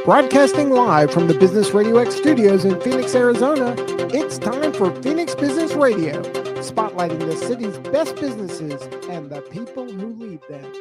Broadcasting live from the Business RadioX studios in Phoenix, Arizona, it's time for Phoenix Business Radio, spotlighting the city's best businesses and the people who lead them.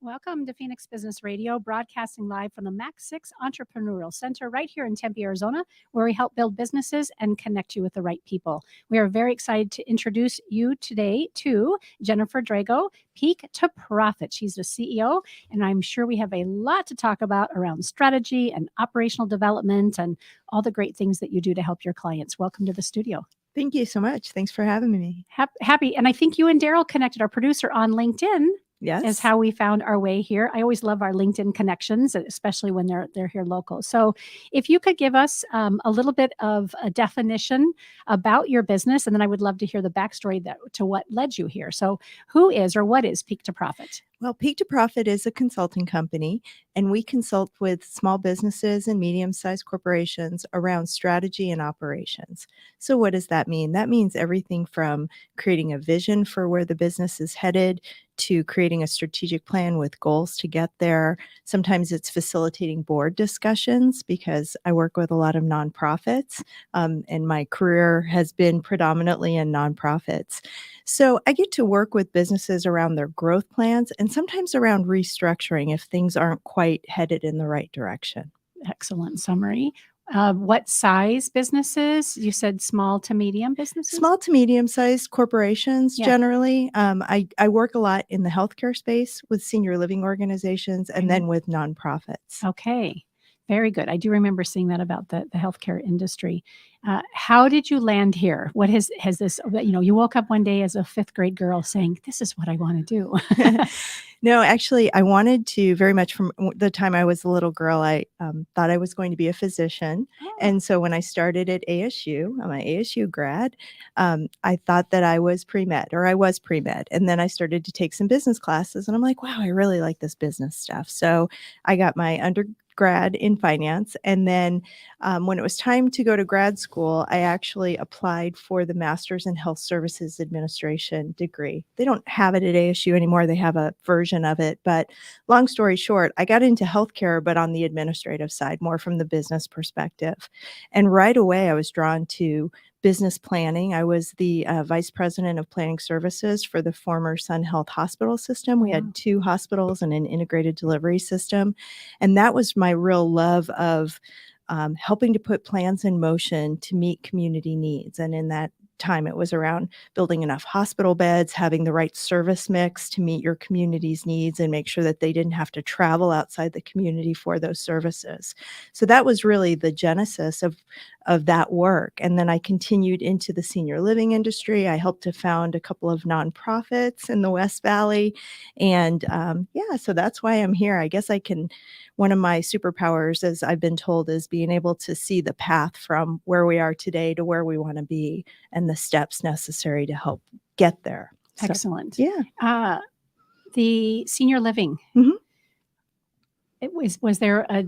Welcome to Phoenix Business Radio, broadcasting live from the Max 6 Entrepreneurial Center right here in Tempe, Arizona, where we help build businesses and connect you with the right people. We are very excited to introduce you today to Jennifer Drago, Peak to Profit. She's the CEO, and I'm sure we have a lot to talk about around strategy and operational development and all the great things that you do to help your clients. Welcome to the studio. Thank you so much. Thanks for having me. Happy. And I think you and Daryl connected, our producer, on LinkedIn. Yes. Is how we found our way here. I always love our LinkedIn connections, especially when they're here local. So if you could give us a little bit of a definition about your business, and then I would love to hear the backstory to what led you here. So who is or what is Peak to Profit? Well, Peak to Profit is a consulting company, and we consult with small businesses and medium-sized corporations around strategy and operations. So what does that mean? That means everything from creating a vision for where the business is headed to creating a strategic plan with goals to get there. Sometimes it's facilitating board discussions because I work with a lot of nonprofits, and my career has been predominantly in nonprofits. So I get to work with businesses around their growth plans and sometimes around restructuring if things aren't quite headed in the right direction. Excellent summary. What size businesses? You said small to medium businesses? Small to medium-sized corporations, generally. I work a lot in the healthcare space with senior living organizations and then with nonprofits. Okay. Very good. I do remember seeing that about the healthcare industry. How did you land here? What has this, you woke up one day as a fifth grade girl saying, this is what I want to do. No, actually, I wanted to very much from the time I was a little girl, I thought I was going to be a physician. Oh. And so when I started at ASU, I'm an ASU grad, I thought that I was pre-med. And then I started to take some business classes and I'm like, wow, I really like this business stuff. So I got my undergrad in finance. And then when it was time to go to grad school, I actually applied for the Master's in Health Services Administration degree. They don't have it at ASU anymore. They have a version of it. But long story short, I got into healthcare, but on the administrative side, more from the business perspective. And right away, I was drawn to business planning. I was the vice president of planning services for the former Sun Health hospital system. We had 2 hospitals and an integrated delivery system. And that was my real love of helping to put plans in motion to meet community needs. And in that time, it was around building enough hospital beds, having the right service mix to meet your community's needs and make sure that they didn't have to travel outside the community for those services. So that was really the genesis of that work. And then I continued into the senior living industry. I helped to found a couple of nonprofits in the West Valley. And so that's why I'm here. I guess one of my superpowers, as I've been told, is being able to see the path from where we are today to where we want to be and the steps necessary to help get there. Excellent. So, yeah. The senior living. Mm-hmm. Was there a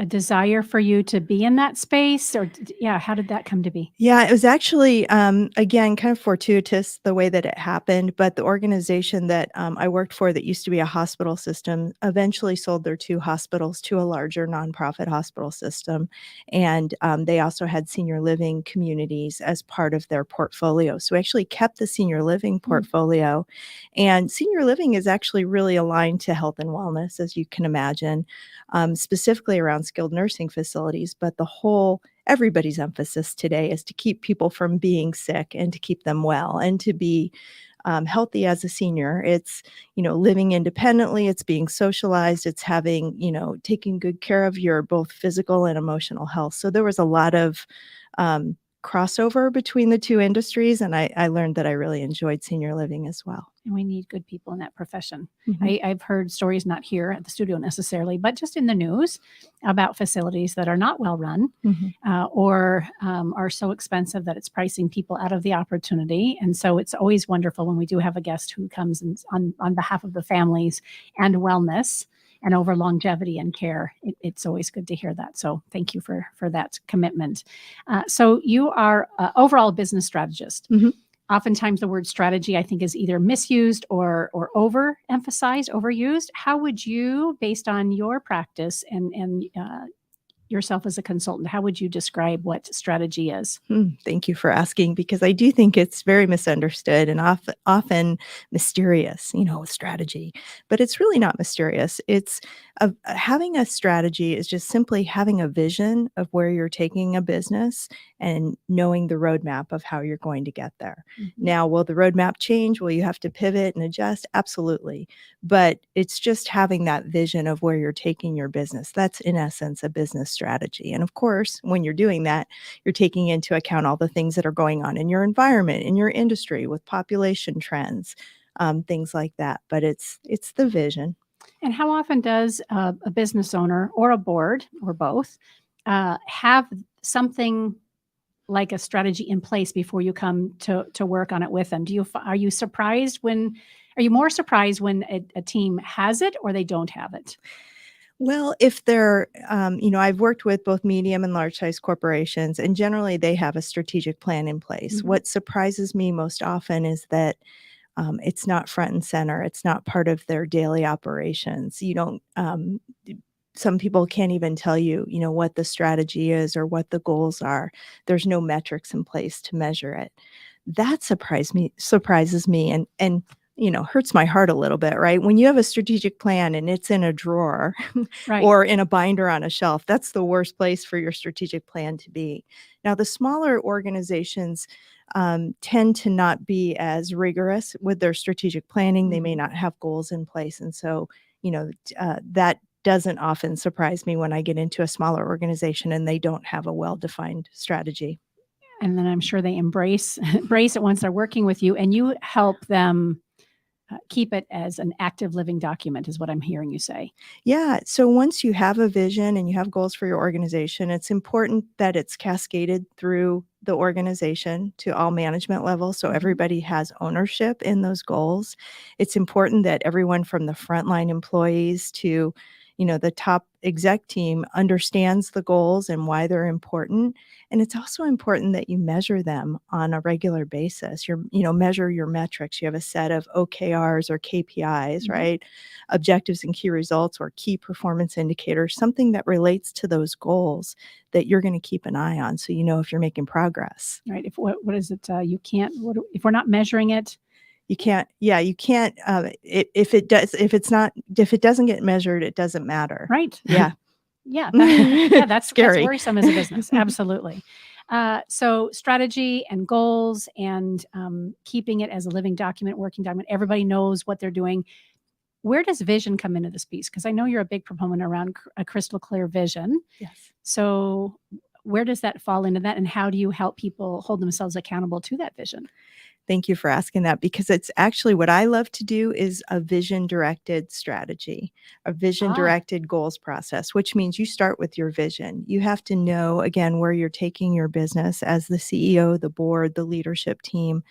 desire for you to be in that space, or how did that come to be? Yeah, it was actually, again, kind of fortuitous the way that it happened, but the organization that I worked for that used to be a hospital system eventually sold their 2 hospitals to a larger nonprofit hospital system. And they also had senior living communities as part of their portfolio. So we actually kept the senior living portfolio. And senior living is actually really aligned to health and wellness, as you can imagine, specifically around skilled nursing facilities, but everybody's emphasis today is to keep people from being sick and to keep them well and to be healthy as a senior. It's, living independently, it's being socialized, it's having, taking good care of your both physical and emotional health. So there was a lot of crossover between the 2 industries, and I learned that I really enjoyed senior living as well. And we need good people in that profession. Mm-hmm. I've heard stories, not here at the studio necessarily, but just in the news about facilities that are not well run, or are so expensive that it's pricing people out of the opportunity. And so it's always wonderful when we do have a guest who comes on behalf of the families and wellness and over longevity and care. It's always good to hear that. So thank you for that commitment. So you are overall business strategist. Mm-hmm. oftentimes the word strategy, I think, is either misused or overemphasized, overused. How would you, based on your practice and yourself as a consultant, how would you describe what strategy is? Thank you for asking, because I do think it's very misunderstood and often mysterious, strategy. But it's really not mysterious. It's having a strategy is just simply having a vision of where you're taking a business and knowing the roadmap of how you're going to get there. Mm-hmm. Now, will the roadmap change? Will you have to pivot and adjust? Absolutely. But it's just having that vision of where you're taking your business. That's in essence a business strategy. And of course, when you're doing that, you're taking into account all the things that are going on in your environment, in your industry, with population trends, things like that. But it's the vision. And how often does a business owner or a board or both have something like a strategy in place before you come to work on it with them? Are you more surprised when a team has it or they don't have it? Well, if they're, I've worked with both medium and large size corporations, and generally they have a strategic plan in place. Mm-hmm. What surprises me most often is that it's not front and center. It's not part of their daily operations. You don't, some people can't even tell you, what the strategy is or what the goals are. There's no metrics in place to measure it. That surprises me and hurts my heart a little bit, right? When you have a strategic plan and it's in a drawer Right. or in a binder on a shelf, that's the worst place for your strategic plan to be. Now, the smaller organizations tend to not be as rigorous with their strategic planning. Mm-hmm. They may not have goals in place. And so, that doesn't often surprise me when I get into a smaller organization and they don't have a well-defined strategy. And then I'm sure they embrace it once they're working with you, and you help them keep it as an active living document, is what I'm hearing you say. Yeah. So once you have a vision and you have goals for your organization, it's important that it's cascaded through the organization to all management levels. So Mm-hmm. everybody has ownership in those goals. It's important that everyone from the frontline employees to the top exec team understands the goals and why they're important. And it's also important that you measure them on a regular basis. Measure your metrics. You have a set of OKRs or KPIs, Mm-hmm. right? Objectives and key results or key performance indicators, something that relates to those goals that you're going to keep an eye on. So, if you're making progress. Right. What is it? You can't, if we're not measuring it, you can't, if it doesn't get measured, it doesn't matter. Right. Yeah. Yeah. That's scary. That's worrisome as a business. Absolutely. So strategy and goals and keeping it as a living document, working document, everybody knows what they're doing. Where does vision come into this piece? Because I know you're a big proponent around a crystal clear vision. Yes. So where does that fall into that? And how do you help people hold themselves accountable to that vision? Thank you for asking that, because it's actually what I love to do is a vision-directed strategy, a vision-directed goals process, which means you start with your vision. You have to know, again, where you're taking your business as the CEO, the board, the leadership team.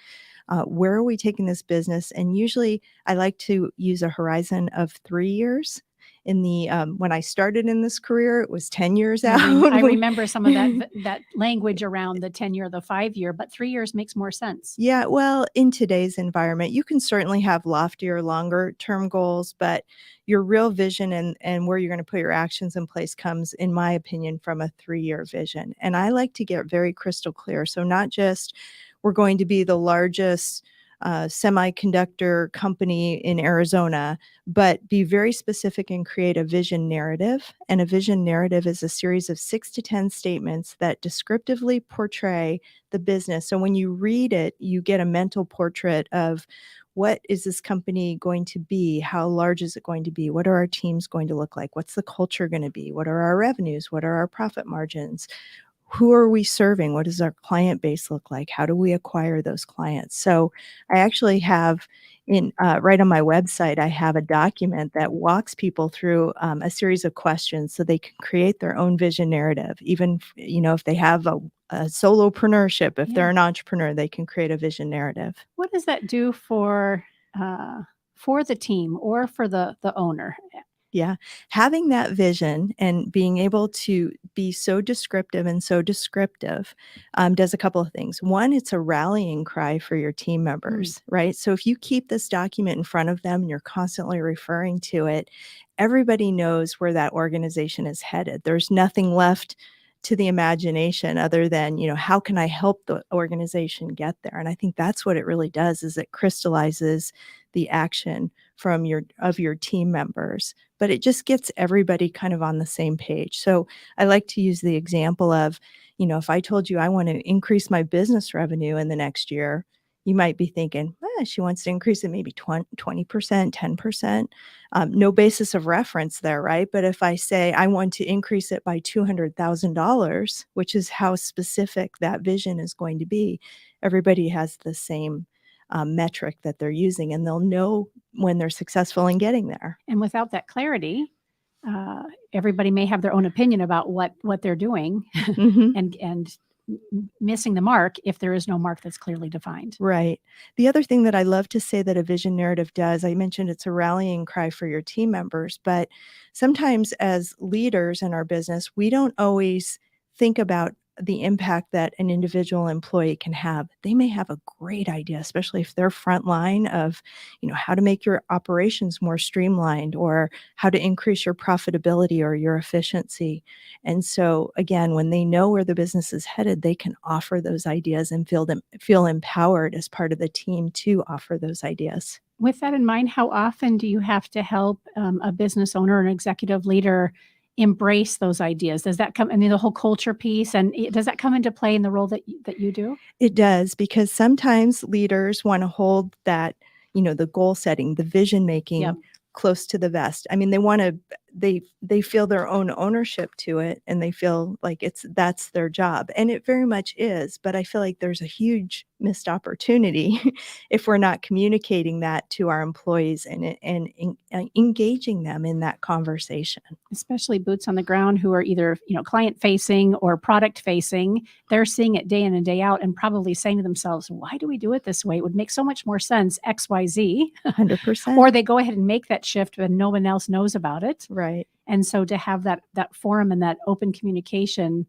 Where are we taking this business? And usually I like to use a horizon of 3 years. When I started in this career, it was 10 years out. I remember some of that language around the 10-year, the 5-year, but 3 years makes more sense. Yeah, well, in today's environment, you can certainly have loftier, longer term goals, but your real vision and where you're going to put your actions in place comes, in my opinion, from a 3-year vision. And I like to get very crystal clear. So not just we're going to be the largest semiconductor company in Arizona, but be very specific and create a vision narrative. And a vision narrative is a series of 6 to 10 statements that descriptively portray the business. So when you read it, you get a mental portrait of what is this company going to be? How large is it going to be? What are our teams going to look like? What's the culture going to be? What are our revenues? What are our profit margins? Who are we serving? What does our client base look like? How do we acquire those clients? So I actually have right on my website, I have a document that walks people through a series of questions so they can create their own vision narrative. Even, if they have a solopreneurship, if they're an entrepreneur, they can create a vision narrative. What does that do for the team or for the owner? Yeah. Having that vision and being able to be so descriptive and so descriptive does a couple of things. One, it's a rallying cry for your team members, right? So if you keep this document in front of them and you're constantly referring to it, everybody knows where that organization is headed. There's nothing left to the imagination other than, how can I help the organization get there? And I think that's what it really does, is it crystallizes the action from your team members, but it just gets everybody kind of on the same page. So I like to use the example of, if I told you I want to increase my business revenue in the next year, you might be thinking, she wants to increase it maybe 20%, 10%. No basis of reference there, right? But if I say I want to increase it by $200,000, which is how specific that vision is going to be, everybody has the same metric that they're using, and they'll know when they're successful in getting there. And without that clarity, everybody may have their own opinion about what they're doing and missing the mark if there is no mark that's clearly defined. Right. The other thing that I love to say that a vision narrative does, I mentioned it's a rallying cry for your team members, but sometimes as leaders in our business, we don't always think about the impact that an individual employee can have. They may have a great idea, especially if they're frontline of, how to make your operations more streamlined or how to increase your profitability or your efficiency. And so again, when they know where the business is headed, they can offer those ideas and feel empowered as part of the team to offer those ideas. With that in mind, how often do you have to help a business owner or an executive leader embrace those ideas? Does that come, the whole culture piece, and does that come into play in the role that you do? It does, because sometimes leaders want to hold that, the goal setting, the vision making close to the vest. I mean, they feel their own ownership to it, and they feel like that's their job. And it very much is, but I feel like there's a huge missed opportunity if we're not communicating that to our employees and engaging them in that conversation. Especially boots on the ground who are either, client facing or product facing. They're seeing it day in and day out and probably saying to themselves, why do we do it this way? It would make so much more sense, XYZ. 100%. Or they go ahead and make that shift when no one else knows about it. Right. And so to have that forum and that open communication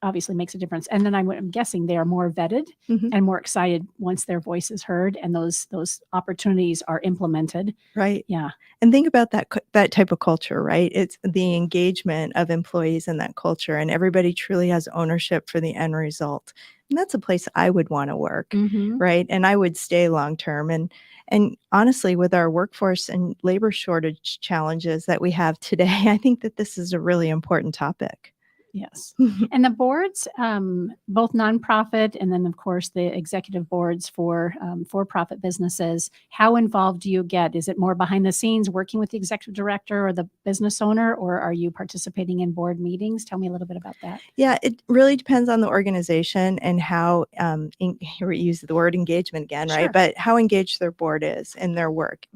obviously makes a difference. And then I'm guessing they are more vetted and more excited once their voice is heard and those opportunities are implemented. Right. Yeah. And think about that type of culture, right? It's the engagement of employees in that culture, and everybody truly has ownership for the end result. And that's a place I would want to work, right? And I would stay long term. And honestly, with our workforce and labor shortage challenges that we have today, I think that this is a really important topic. Yes. And the boards, both nonprofit and then, of course, the executive boards for for-profit businesses, how involved do you get? Is it more behind the scenes working with the executive director or the business owner, or are you participating in board meetings? Tell me a little bit about that. Yeah, it really depends on the organization and how, here we use the word engagement again, right? But how engaged their board is in their work.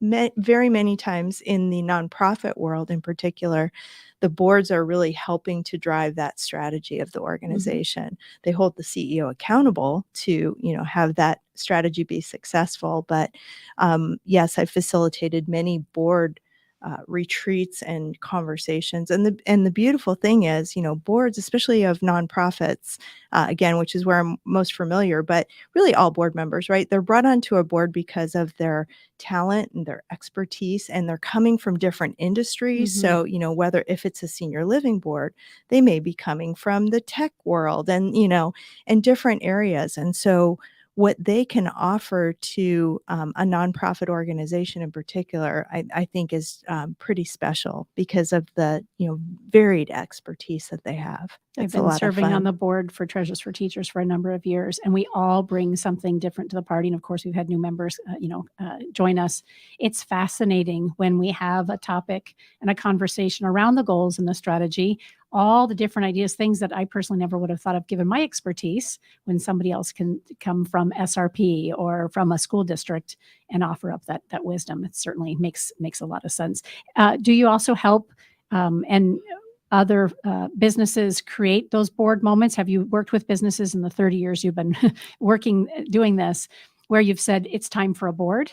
Very many times in the nonprofit world in particular, the boards are really helping to drive that strategy of the organization. They hold the CEO accountable to, have that strategy be successful. But yes, I've facilitated many board retreats and conversations. And the beautiful thing is, boards, especially of nonprofits, again, which is where I'm most familiar, but really all board members, right? They're brought onto a board because of their talent and their expertise, and they're coming from different industries. So, whether if it's a senior living board, they may be coming from the tech world and, and different areas. And so what they can offer to a nonprofit organization in particular, I think is pretty special because of the varied expertise that they have. I've been serving on the board for Treasures for Teachers for a number of years, and we all bring something different to the party. And of course, we've had new members, join us. It's fascinating when we have a topic and a conversation around the goals and the strategy, all the different ideas, things that I personally never would have thought of given my expertise, when somebody else can come from SRP or from a school district and offer up that wisdom. It certainly makes a lot of sense. Do you also help and other businesses create those board moments? Have you worked with businesses in the 30 years you've been doing this, where you've said it's time for a board?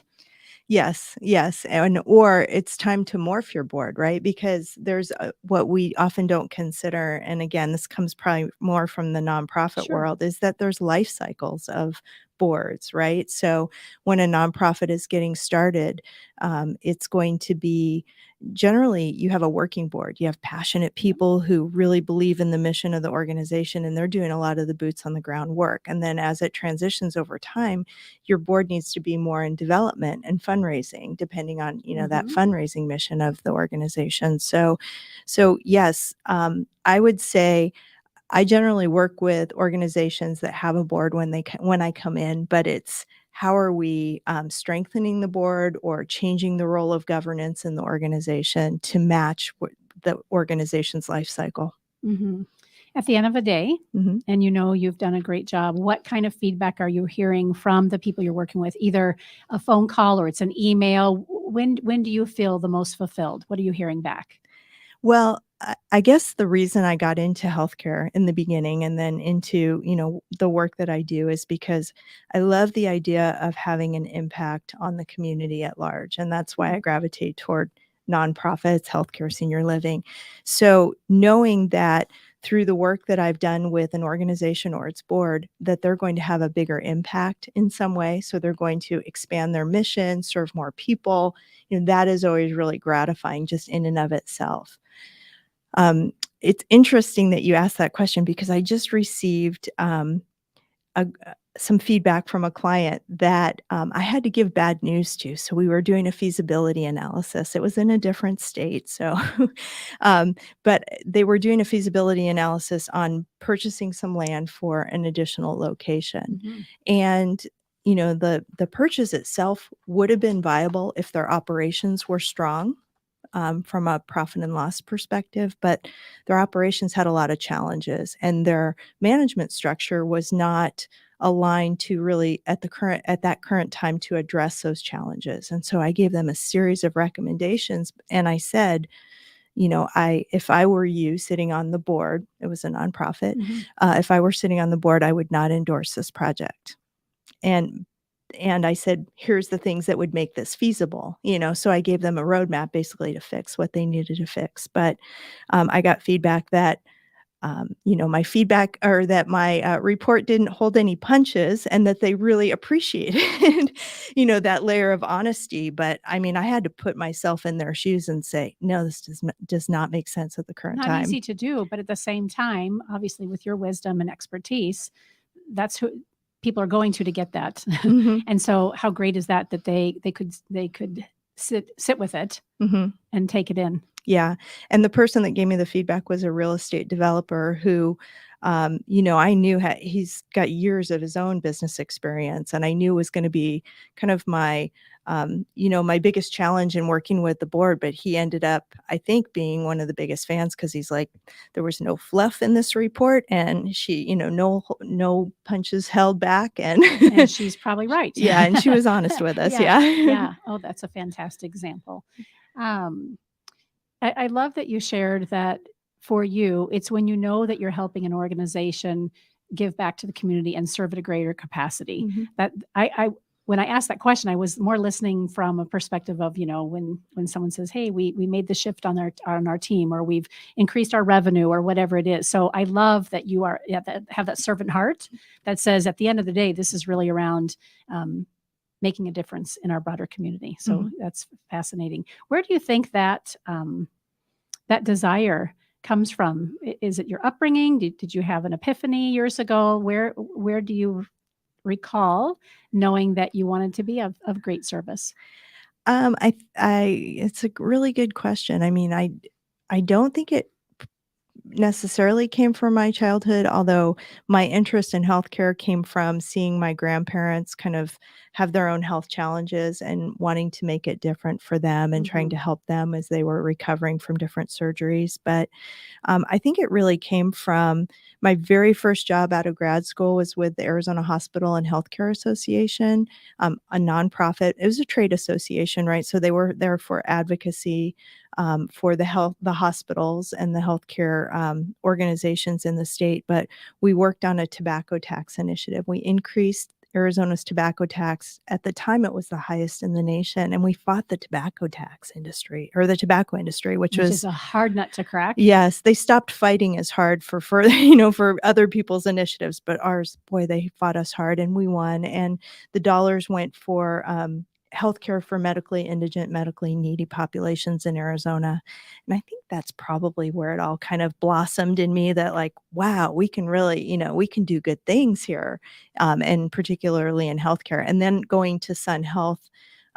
Yes, yes, and or it's time to morph your board, right? Because there's what we often don't consider, and again, this comes probably more from the nonprofit Sure. world, is that there's life cycles of boards, right? So when a nonprofit is getting started, it's going to be generally you have a working board. You have passionate people who really believe in the mission of the organization, and they're doing a lot of the boots on the ground work. And then as it transitions over time, your board needs to be more in development and fundraising, depending on that fundraising mission of the organization. So yes, I would say I generally work with organizations that have a board when I come in, but it's how are we strengthening the board or changing the role of governance in the organization to match the organization's life cycle. Mm-hmm. At the end of the day, Mm-hmm. and you've done a great job, what kind of feedback are you hearing from the people you're working with? Either a phone call or it's an email. When do you feel the most fulfilled? What are you hearing back? Well, I guess the reason I got into healthcare in the beginning and then into, the work that I do is because I love the idea of having an impact on the community at large. And that's why I gravitate toward nonprofits, healthcare, senior living. So knowing that through the work that I've done with an organization or its board, that they're going to have a bigger impact in some way. So they're going to expand their mission, serve more people. That is always really gratifying just in and of itself. It's interesting that you asked that question because I just received some feedback from a client that I had to give bad news to. So we were doing a feasibility analysis. It was in a different state. So, but they were doing a feasibility analysis on purchasing some land for an additional location. Mm-hmm. And the purchase itself would have been viable if their operations were strong. From a profit and loss perspective, but their operations had a lot of challenges and their management structure was not aligned to really at that current time to address those challenges. And so I gave them a series of recommendations and I said, if I were you sitting on the board, it was a nonprofit, if I were sitting on the board, I would not endorse this project. And I said, here's the things that would make this feasible, so I gave them a roadmap basically to fix what they needed to fix. But I got feedback that, my feedback or that my report didn't hold any punches and that they really appreciated, that layer of honesty. But I mean, I had to put myself in their shoes and say, no, this does not make sense at the current Not time. easy to do, but at the same time, obviously with your wisdom and expertise, that's who people are going to get that. And so how great is that they could sit with it and take it in. Yeah. And the person that gave me the feedback was a real estate developer who, I knew he's got years of his own business experience, and I knew was going to be kind of my biggest challenge in working with the board. But he ended up, I think, being one of the biggest fans because he's like, there was no fluff in this report, and she, no punches held back, and she's probably right. Yeah, and she was honest with us. Yeah. Oh, that's a fantastic example. I love that you shared that for you, it's when you know that you're helping an organization give back to the community and serve at a greater capacity. That when I asked that question, I was more listening from a perspective of, when someone says, hey, we made the shift on our team, or we've increased our revenue, or whatever it is. So I love that you have that servant heart that says at the end of the day, this is really around making a difference in our broader community. So that's fascinating. Where do you think that that desire comes from? Is it your upbringing? Did you have an epiphany years ago? Where do you recall knowing that you wanted to be of great service? It's a really good question. I mean, I don't think it necessarily came from my childhood, although my interest in healthcare came from seeing my grandparents kind of have their own health challenges and wanting to make it different for them and trying to help them as they were recovering from different surgeries. But I think it really came from my very first job out of grad school was with the Arizona Hospital and Healthcare Association, a nonprofit. It was a trade association, right? So they were there for advocacy for the hospitals and the healthcare organizations in the state. But we worked on a tobacco tax initiative. We increased Arizona's tobacco tax, at the time, it was the highest in the nation. And we fought the tobacco industry, which was is a hard nut to crack. Yes, they stopped fighting as hard for for other people's initiatives, but ours, boy, they fought us hard and we won. And the dollars went for healthcare for medically indigent, medically needy populations in Arizona. And I think that's probably where it all kind of blossomed in me, that like, wow, we can really, we can do good things here, and particularly in healthcare. And then going to Sun Health,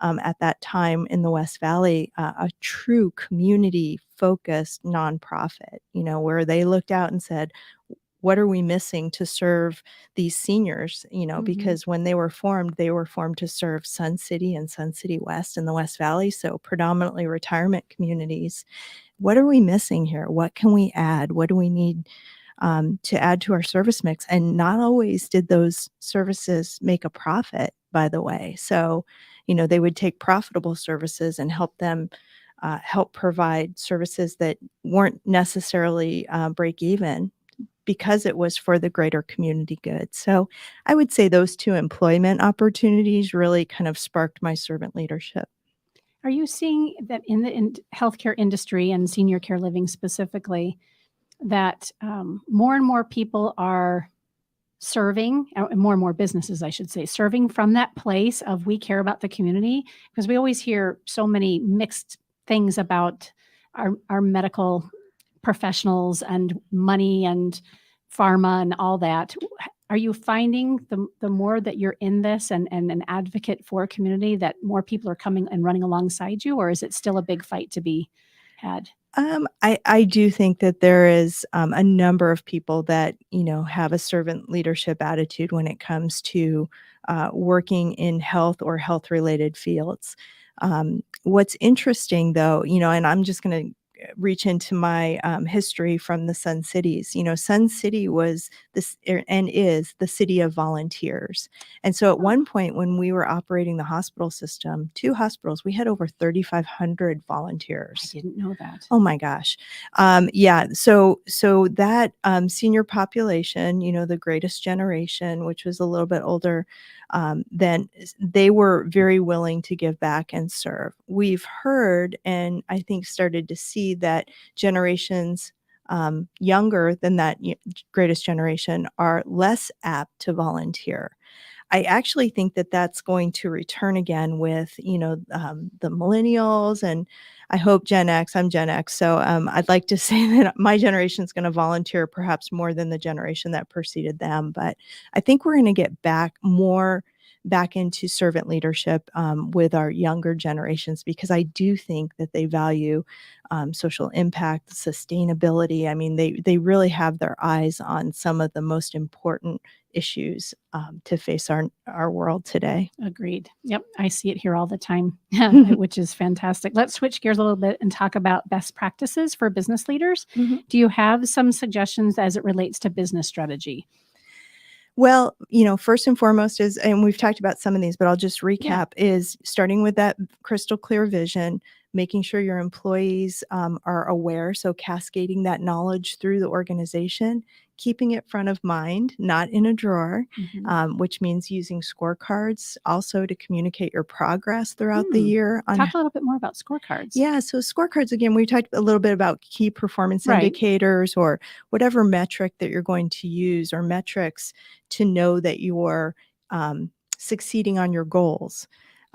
at that time in the West Valley, a true community-focused nonprofit, where they looked out and said, what are we missing to serve these seniors? Because when they were formed to serve Sun City and Sun City West in the West Valley, so predominantly retirement communities. What are we missing here? What can we add? What do we need to add to our service mix? And not always did those services make a profit, by the way. So, they would take profitable services and help them help provide services that weren't necessarily break even, because it was for the greater community good. So I would say those two employment opportunities really kind of sparked my servant leadership. Are you seeing that in the healthcare industry and senior care living specifically, that more and more people are serving, more and more businesses, I should say, serving from that place of we care about the community? Because we always hear so many mixed things about our medical professionals and money and pharma and all that. Are you finding the more that you're in this and an advocate for a community, that more people are coming and running alongside you, or is it still a big fight to be had? I do think that there is a number of people that, have a servant leadership attitude when it comes to working in health or health related fields. What's interesting though, and I'm just going to reach into my history from the Sun Cities. Sun City was and is the city of volunteers. And so at one point when we were operating the hospital system, 2 hospitals, we had over 3,500 volunteers. I didn't know that. Oh my gosh. Yeah. So that senior population, the greatest generation, which was a little bit older, then they were very willing to give back and serve. We've heard, and I think started to see, that generations younger than that greatest generation are less apt to volunteer. I actually think that that's going to return again with, the millennials, and I hope Gen X. I'm Gen X. So I'd like to say that my generation is going to volunteer perhaps more than the generation that preceded them. But I think we're going to get back into servant leadership with our younger generations, because I do think that they value social impact, sustainability. I mean, they really have their eyes on some of the most important issues to face our world today. Agreed. Yep. I see it here all the time, which is fantastic. Let's switch gears a little bit and talk about best practices for business leaders. Mm-hmm. Do you have some suggestions as it relates to business strategy? Well, first and foremost is, and we've talked about some of these, but I'll just recap, is starting with that crystal clear vision, making sure your employees are aware. So cascading that knowledge through the organization, keeping it front of mind, not in a drawer, which means using scorecards also to communicate your progress throughout the year. Talk a little bit more about scorecards. Yeah. So scorecards, again, we talked a little bit about key performance indicators, or whatever metric that you're going to use, or metrics to know that you're succeeding on your goals.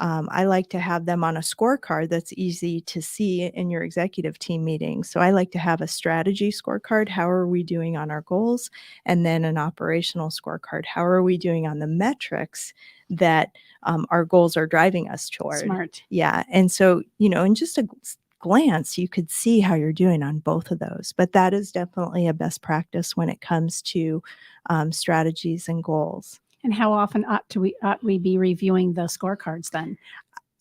I like to have them on a scorecard that's easy to see in your executive team meetings. So I like to have a strategy scorecard. How are we doing on our goals? And then an operational scorecard. How are we doing on the metrics that our goals are driving us toward? Smart. Yeah. And so, in just a glance, you could see how you're doing on both of those. But that is definitely a best practice when it comes to strategies and goals. And how often ought we be reviewing the scorecards then?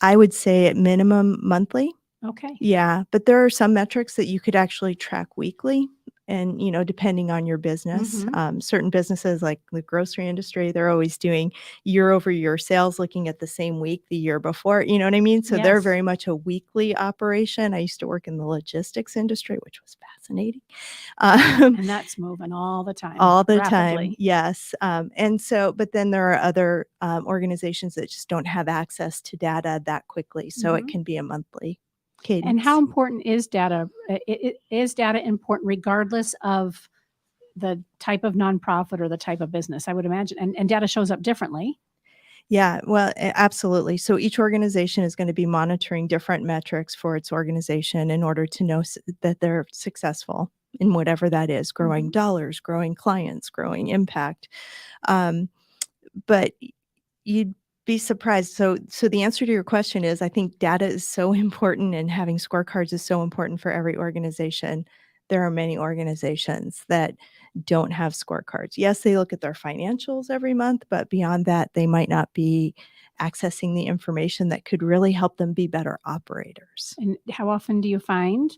I would say at minimum monthly. Okay. Yeah, but there are some metrics that you could actually track weekly. And, depending on your business, Mhm. certain businesses like the grocery industry, they're always doing year over year sales, looking at the same week the year before. You know what I mean? So they're Yes. very much a weekly operation. I used to work in the logistics industry, which was fascinating. And that's moving all the time, All the time, rapidly. yes. And so, but then there are other organizations that just don't have access to data that quickly. So it Mhm. can be a monthly And how cadence. important is data? Is data important regardless of the type of nonprofit or the type of business? I would imagine, and data shows up differently. Yeah, well, absolutely. So each organization is going to be monitoring different metrics for its organization in order to know that they're successful in whatever that is, growing Mhm. dollars, growing clients, growing impact. Um, but you'd be surprised. So the answer to your question is I think data is so important and having scorecards is so important for every organization. There are many organizations that don't have scorecards. Yes, they look at their financials every month, but beyond that, they might not be accessing the information that could really help them be better operators. And how often do you find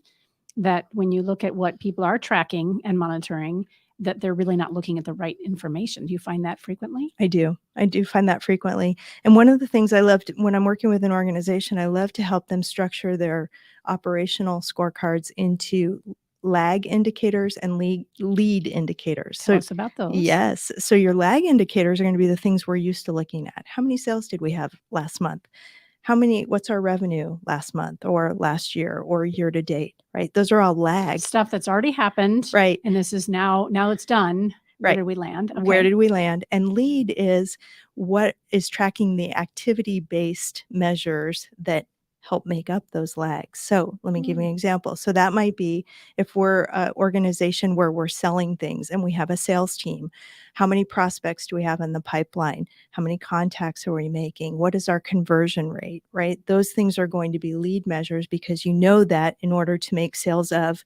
that when you look at what people are tracking and monitoring, that they're really not looking at the right information? Do you find that frequently? I do. I do find that frequently. And one of the things I love when I'm working with an organization, I love to help them structure their operational scorecards into lag indicators and lead indicators. Tell So, us about those. yes. So, your lag indicators are going to be the things we're used to looking at. How many sales did we have last month? What's our revenue last month or last year or year to date, right? Those are all lag, Stuff that's already happened, right? and this is now it's done. Where Right. did we land? Where Okay. did we land? And lead is what is tracking the activity-based measures that help make up those lags. So let me give you an example. So that might be if we're an organization where we're selling things and we have a sales team, how many prospects do we have in the pipeline? How many contacts are we making? What is our conversion rate, right? Those things are going to be lead measures because you know that in order to make sales of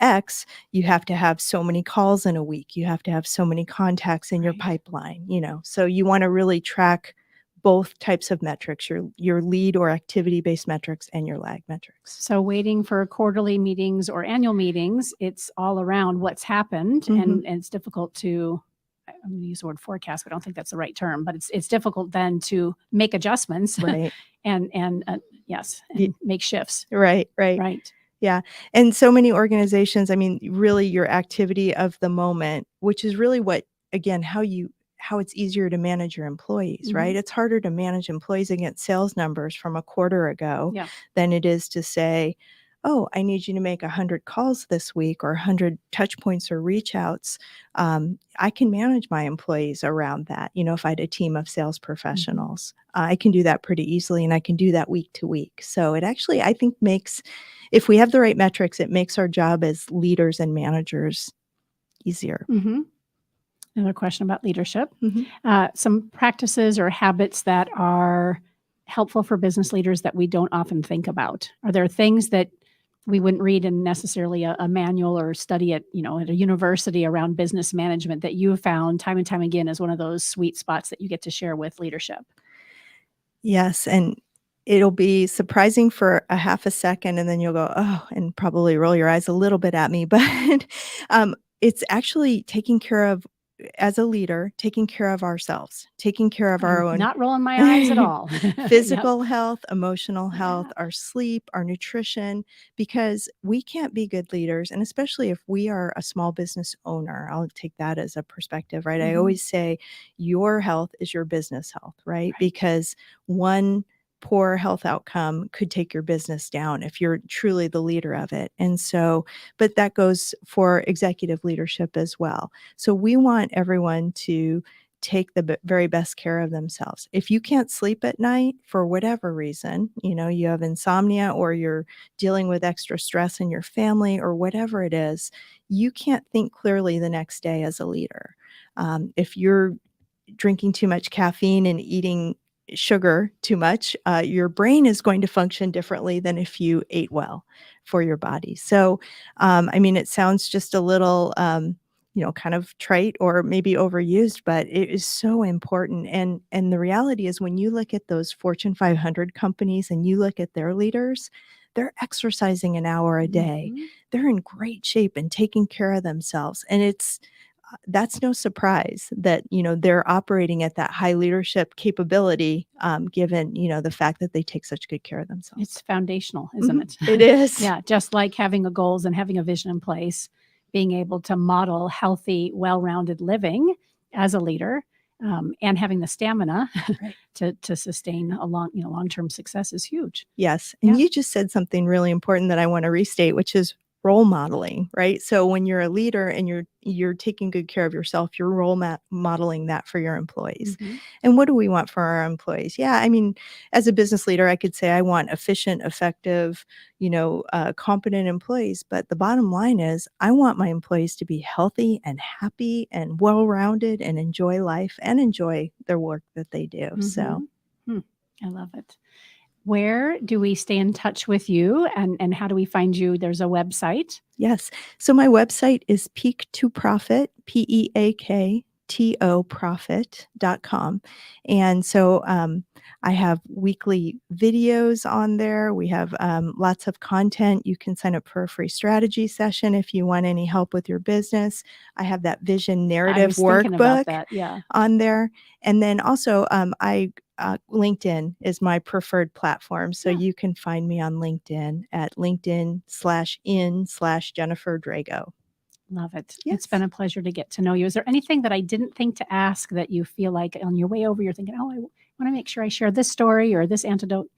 X, you have to have so many calls in a week. You have to have so many contacts in your Right. pipeline. So you want to really track both types of metrics, your lead or activity-based metrics and your lag metrics. So waiting for quarterly meetings or annual meetings, it's all around what's happened, and it's difficult to. I'm going to use the word forecast, but I don't think that's the right term. But it's difficult then to make adjustments, Right. and yes, Ye- and make shifts. Right. Right. Yeah. And so many organizations, I mean, really your activity of the moment, which is really what, again, how it's easier to manage your employees, Mhm. right? It's harder to manage employees against sales numbers from a quarter ago Yeah. than it is to say, oh, I need you to make 100 calls this week or 100 touch points or reach outs. I can manage my employees around that. If I had a team of sales professionals, I can do that pretty easily and I can do that week to week. So it actually, I think, if we have the right metrics, it makes our job as leaders and managers easier. Mm-hmm. Another question about leadership. Mhm. Some practices or habits that are helpful for business leaders that we don't often think about. Are there things that we wouldn't read in necessarily a manual or study at a university around business management that you have found time and time again as one of those sweet spots that you get to share with leadership? Yes, and it'll be surprising for a half a second, and then you'll go, "Oh," and probably roll your eyes a little bit at me, but, it's actually taking care of as a leader, taking care of ourselves, taking care of our I'm own not rolling my eyes at all. Yep. physical health, emotional health, Yeah. our sleep, our nutrition, because we can't be good leaders, and especially if we are a small business owner, I'll take that as a perspective, right? I Mhm. always say your health is your business health, right? Right. Because one poor health outcome could take your business down if you're truly the leader of it. And so, but that goes for executive leadership as well. So we want everyone to take the very best care of themselves. If you can't sleep at night for whatever reason, you have insomnia or you're dealing with extra stress in your family or whatever it is, you can't think clearly the next day as a leader. If you're drinking too much caffeine and eating sugar too much, your brain is going to function differently than if you ate well for your body. So, I mean, it sounds just a little, kind of trite or maybe overused, but it is so important. And the reality is, when you look at those Fortune 500 companies and you look at their leaders, they're exercising an hour a day. Mhm. They're in great shape and taking care of themselves. And that's no surprise that, they're operating at that high leadership capability, given, the fact that they take such good care of themselves. It's foundational, isn't it? It is. Yeah, just like having a goals and having a vision in place, being able to model healthy, well-rounded living as a leader, and having the stamina Right. to sustain a long-term success is huge. Yes. And Yeah. you just said something really important that I want to restate, which is role modeling, right? So when you're a leader and you're taking good care of yourself, you're modeling that for your employees. Mhm. And what do we want for our employees? Yeah, I mean, as a business leader, I could say I want efficient, effective, competent employees. But the bottom line is I want my employees to be healthy and happy and well-rounded and enjoy life and enjoy their work that they do. So I love it. Where do we stay in touch with you, and how do we find you? There's a website. yes. So my website is Peak to Profit, PEAKTO profit.com. And so I have weekly videos on there. We have lots of content. You can sign up for a free strategy session if you want any help with your business. I have that vision narrative I was thinking about workbook that. Yeah. on there. And then also LinkedIn is my preferred platform. So Yeah. you can find me on LinkedIn at LinkedIn/in/Jennifer Drago. Love it. Yes. It's been a pleasure to get to know you. Is there anything that I didn't think to ask that you feel like on your way over, you're thinking, oh, I want to make sure I share this story or this antidote?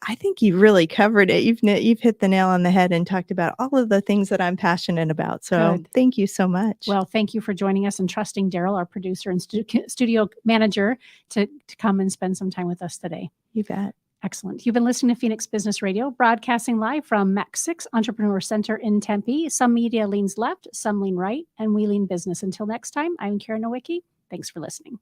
I think you've really covered it. You've hit the nail on the head and talked about all of the things that I'm passionate about. So Good. thank you so much. Well, thank you for joining us and trusting Daryl, our producer and studio manager, to come and spend some time with us today. You bet. Excellent. You've been listening to Phoenix Business Radio, broadcasting live from Max 6 Entrepreneur Center in Tempe. Some media leans left, some lean right, and we lean business. Until next time, I'm Karen Nowicki. Thanks for listening.